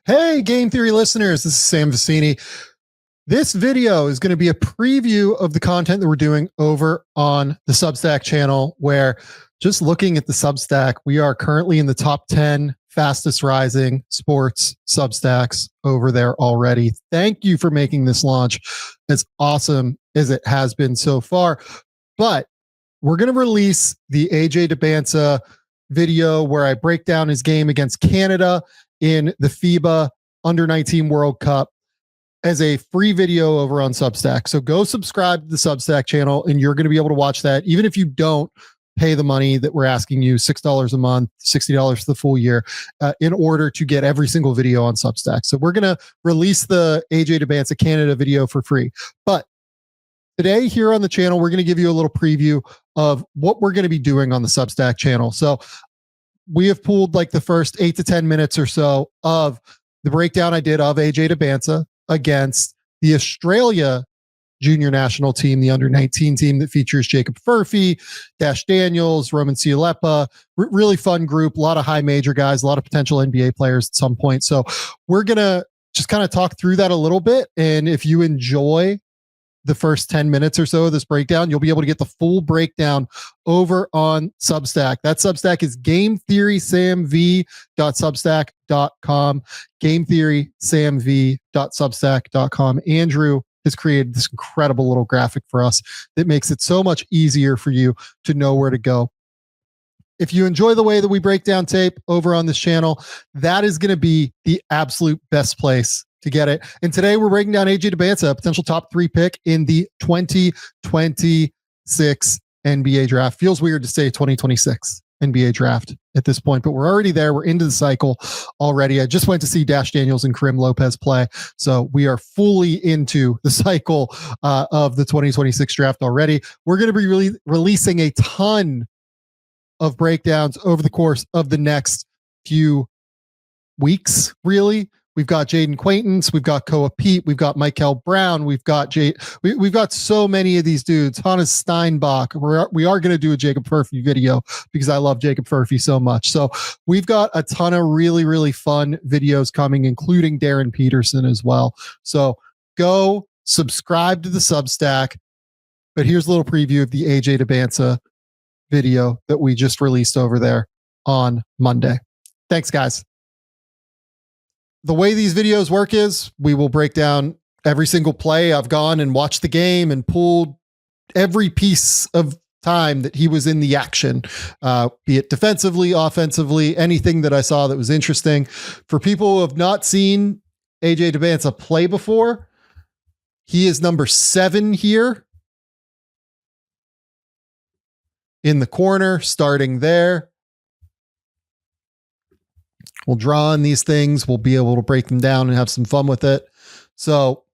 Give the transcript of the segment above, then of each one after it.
Hey, Game Theory listeners, this is Sam Vecenie. This video is going to be a preview of the content that we're doing over on the Substack channel, where just looking at the Substack, we are currently in the top 10 fastest rising sports Substacks over there already. Thank you for making this launch as awesome as it has been so far. But we're going to release the AJ Dybantsa video where I break down his game against Canada in the FIBA Under-19 World Cup as a free video over on Substack. So go subscribe to the Substack channel and you're going to be able to watch that, even if you don't pay the money that we're asking you, $6 a month, $60 for the full year, in order to get every single video on Substack. So we're going to release the AJ Dybantsa Canada video for free. But today here on the channel, we're going to give you a little preview of what we're going to be doing on the Substack channel. So we have pulled like the first 8 to 10 minutes or so of the breakdown I did of AJ Dybantsa against the Australia junior national team, the Under-19 team that features Jacob Furphy, Dash Daniels, Roman Cialepa. Really fun group, a lot of high major guys, a lot of potential NBA players at some point. So we're going to just kind of talk through that a little bit. And if you enjoy the first 10 minutes or so of this breakdown, you'll be able to get the full breakdown over on Substack. That Substack is gametheorysamv.substack.com, gametheorysamv.substack.com. Andrew has created this incredible little graphic for us that makes it so much easier for you to know where to go. If you enjoy the way that we break down tape over on this channel, that is going to be the absolute best place to get it. And today we're breaking down AJ Dybantsa, a potential top 3 pick in the 2026 NBA draft. Feels weird to say 2026 NBA draft at this point, but we're already there. We're into the cycle already. I just went to see Dash Daniels and Karim Lopez play. So we are fully into the cycle of the 2026 draft already. We're going to be releasing a ton of breakdowns over the course of the next few weeks, really. We've got Jaden Quaintance, we've got Koa Pete, we've got Michael Brown, we've got we've got so many of these dudes. Hannes Steinbach. We are going to do a Jacob Furphy video because I love Jacob Furphy so much. So we've got a ton of really, really fun videos coming, including Darren Peterson as well. So go subscribe to the Substack. But here's a little preview of the AJ Dybantsa video that we just released over there on Monday. Thanks, guys. The way these videos work is we will break down every single play. I've gone and watched the game and pulled every piece of time that he was in the action, be it defensively, offensively, anything that I saw that was interesting. For people who have not seen AJ Dybantsa play before, he is number 7 here in the corner, starting there. We'll draw on these things. We'll be able to break them down and have some fun with it. So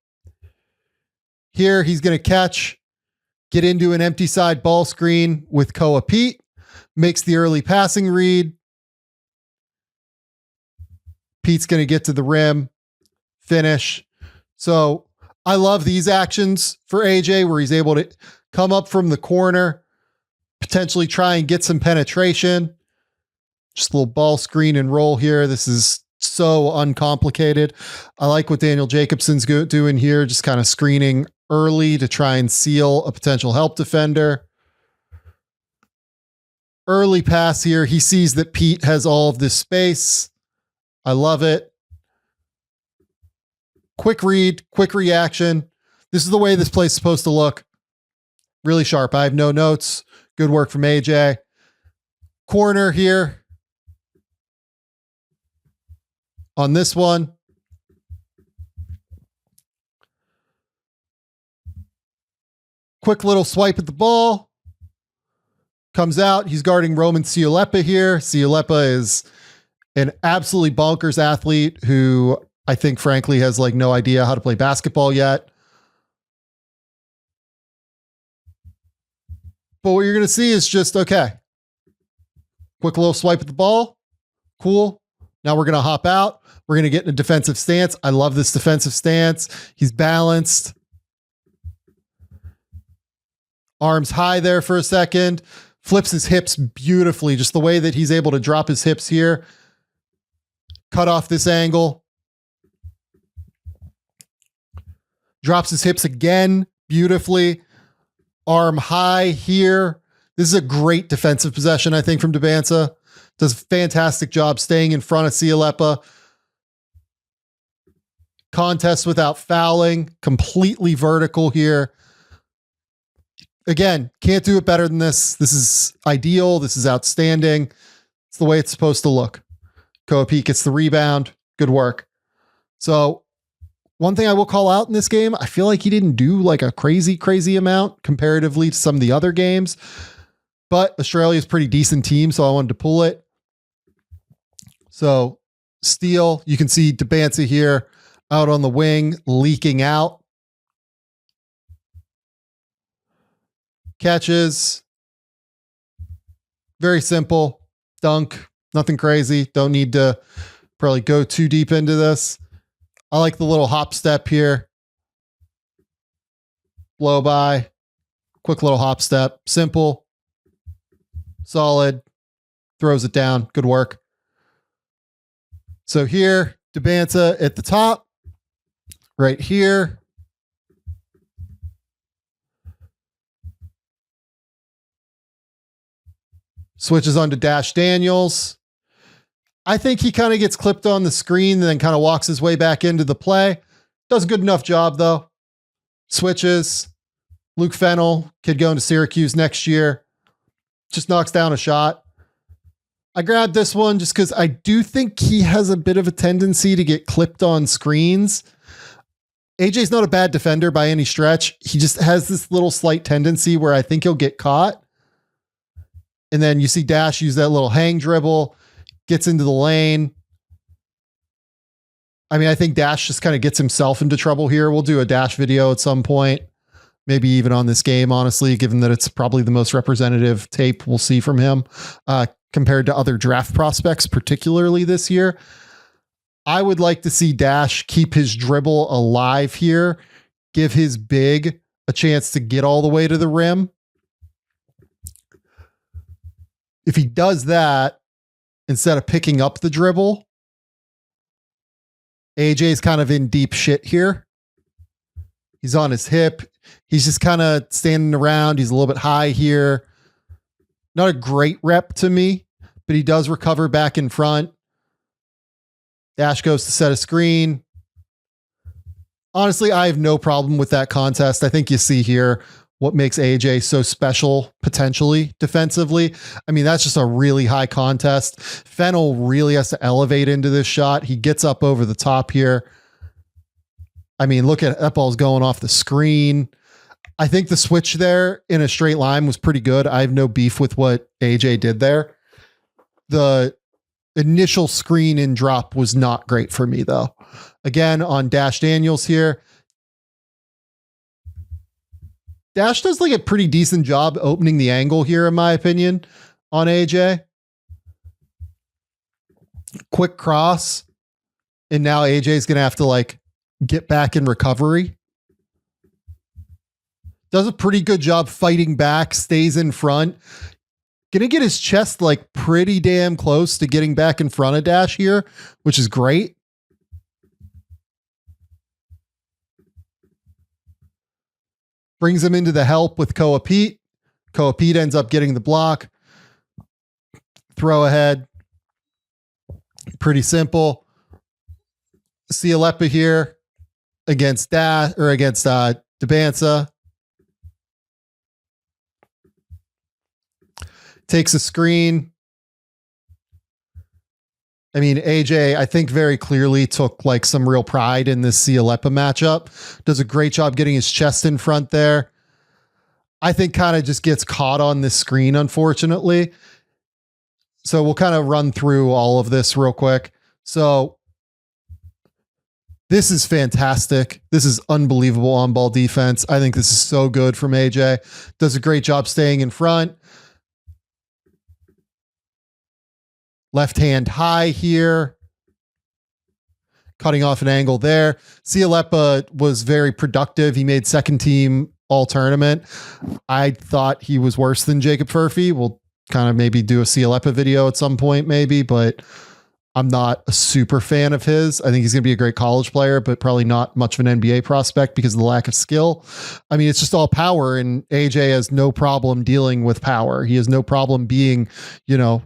here he's going to catch, get into an empty side ball screen with Koa Pete, makes the early passing read. Pete's going to get to the rim, finish. So I love these actions for AJ where he's able to come up from the corner, potentially try and get some penetration. Just a little ball screen and roll here. This is so uncomplicated. I like what Daniel Jacobson's doing here, just kind of screening early to try and seal a potential help defender. Early pass here. He sees that Pete has all of this space. I love it. Quick read, quick reaction. This is the way this play is supposed to look. Really sharp. I have no notes. Good work from AJ. Corner here. On this one, quick little swipe at the ball, comes out. He's guarding Roman Cialepa here. Cialepa is an absolutely bonkers athlete who I think, frankly, has like no idea how to play basketball yet. But what you're going to see is just, okay, quick little swipe at the ball. Cool. Now we're going to hop out. We're going to get in a defensive stance. I love this defensive stance. He's balanced. Arms high there for a second. Flips his hips beautifully. Just the way that he's able to drop his hips here. Cut off this angle. Drops his hips again beautifully. Arm high here. This is a great defensive possession, I think, from Dybantsa. Does a fantastic job staying in front of Sialepa. Contest without fouling. Completely vertical here. Again, can't do it better than this. This is ideal. This is outstanding. It's the way it's supposed to look. Koapik gets the rebound. Good work. So one thing I will call out in this game, I feel like he didn't do like a crazy amount comparatively to some of the other games, but Australia's a pretty decent team, so I wanted to pull it. So steal, you can see Dybantsa here out on the wing, leaking out. Catches. Very simple. Dunk. Nothing crazy. Don't need to probably go too deep into this. I like the little hop step here. Blow by. Quick little hop step. Simple. Solid. Throws it down. Good work. So here, Dybantsa at the top. Right here. Switches on to Dash Daniels. I think he kind of gets clipped on the screen and then kind of walks his way back into the play. Does a good enough job, though. Switches. Luke Fennell, kid going to Syracuse next year. Just knocks down a shot. I grabbed this one just because I do think he has a bit of a tendency to get clipped on screens. AJ's not a bad defender by any stretch. He just has this little slight tendency where I think he'll get caught. And then you see Dash use that little hang dribble, gets into the lane. I mean, I think Dash just kind of gets himself into trouble here. We'll do a Dash video at some point, maybe even on this game, honestly, given that it's probably the most representative tape we'll see from him compared to other draft prospects, particularly this year. I would like to see Dash keep his dribble alive here, give his big a chance to get all the way to the rim. If he does that, instead of picking up the dribble, AJ's kind of in deep shit here. He's on his hip. He's just kind of standing around. He's a little bit high here. Not a great rep to me, but he does recover back in front. Dash goes to set a screen. Honestly, I have no problem with that contest. I think you see here what makes AJ so special potentially defensively. I mean, that's just a really high contest. Fennell really has to elevate into this shot. He gets up over the top here. I mean, look at that ball's going off the screen. I think the switch there in a straight line was pretty good. I have no beef with what AJ did there. The initial screen and drop was not great for me though. Again, on Dash Daniels here, Dash does like a pretty decent job opening the angle here, in my opinion, on AJ. Quick cross. And now AJ's going to have to like get back in recovery. Does a pretty good job fighting back, stays in front. Going to get his chest like pretty damn close to getting back in front of Dash here, which is great. Brings him into the help with Koapik. Koapik ends up getting the block. Throw ahead. Pretty simple. Sialepa here against Dybantsa. Takes a screen. I mean, AJ, I think very clearly took like some real pride in this Sialepa matchup. Does a great job getting his chest in front there. I think kind of just gets caught on this screen, unfortunately. So we'll kind of run through all of this real quick. So this is fantastic. This is unbelievable on-ball defense. I think this is so good from AJ. Does a great job staying in front. Left hand high here. Cutting off an angle there. Sialepa was very productive. He made second team all tournament. I thought he was worse than Jacob Furphy. We'll kind of maybe do a Sialepa video at some point maybe, but I'm not a super fan of his. I think he's going to be a great college player, but probably not much of an NBA prospect because of the lack of skill. I mean, it's just all power, and AJ has no problem dealing with power. He has no problem being, you know,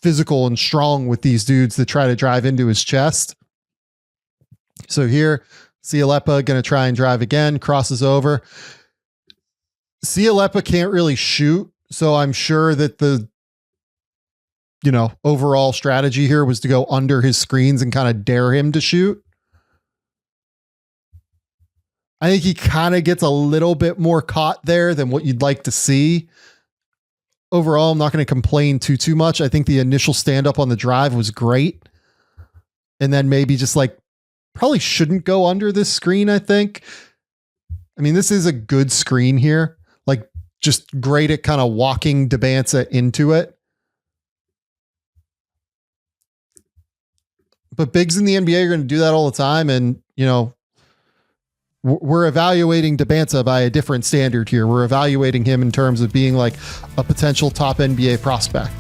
physical and strong with these dudes that try to drive into his chest. So here, Cialepa going to try and drive again, crosses over. Cialepa can't really shoot, so I'm sure that the, you know, overall strategy here was to go under his screens and kind of dare him to shoot. I think he kind of gets a little bit more caught there than what you'd like to see. Overall, I'm not going to complain too much. I think the initial stand up on the drive was great. And then maybe just like probably shouldn't go under this screen, I think. I mean, this is a good screen here. Like just great at kind of walking Dybantsa into it. But bigs in the NBA are going to do that all the time. And, you know, we're evaluating Dybantsa by a different standard here. We're evaluating him in terms of being like a potential top NBA prospect.